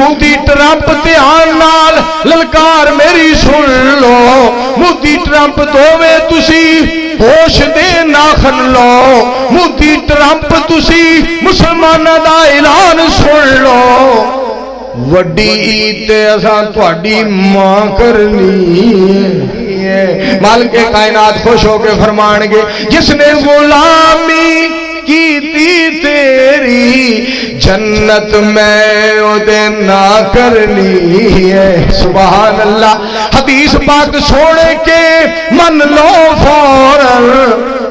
Modi Trump ध्यान नाल ललकार मेरी सुन लो, मोदी ट्रंप दोवें तुसी होश दे नाखन लो, मोदी ट्रंप तुसी मुसलमानां दा ऐलान सुन लो, वड्डी ईद ते असां तुहाडी मां करनी है। मालिक कायनात खुश होके फरमाणगे जिसने गुलामी की तेरी जन्नत में ओदे ना करनी है। सुभान अल्लाह। हदीस पाक छोड़ के मन लो फौरन,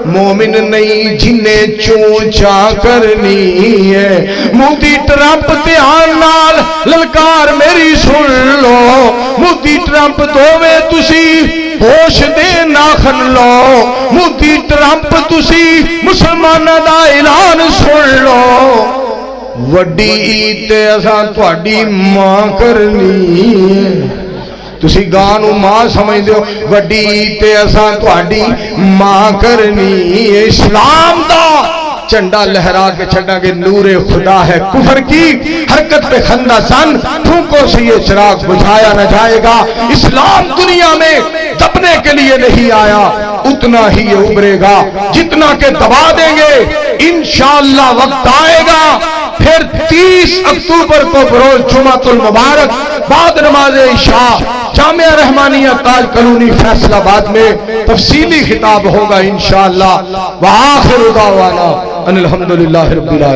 मोमिन नहीं जिन्हें चूचा करनी है। मोदी ट्रंप ध्यान नाल ललकार मेरी सुन लो, मोदी ट्रंप दोवें तुसी होश दे नाखन लो, मोदी ट्रंप तुसी मुसलमानां दा ऐलान सुन लो, वड्डी ईद ते असां तुहाडी मां करनी है। तुसी गां नूं मां समझदे हो, वड्डी ईद ते असां तुहाडी मां करनी है। इस्लाम दा झंडा लहरा के छड़ांगे, नूरे खुदा है। कुफर की हरकत पे खंदा सन, फूंकों से ये चिराग बुझाया न जाएगा। इस्लाम दुनिया में दबने के लिए नहीं आया, उतना ही ये उभरेगा जितना के दबा देंगे। इंशाअल्लाह वक्त आएगा फिर 30 अक्टूबर को बरोज जुमातुल मुबारक बाद नमाज इशा जामिया रहमानिया ताज कॉलोनी फैसलाबाद में तफसीली खिताब होगा इंशाअल्लाह। व आखिर दावाना अनिल हम्दुलिल्लाहि रब्बिल आलमीन।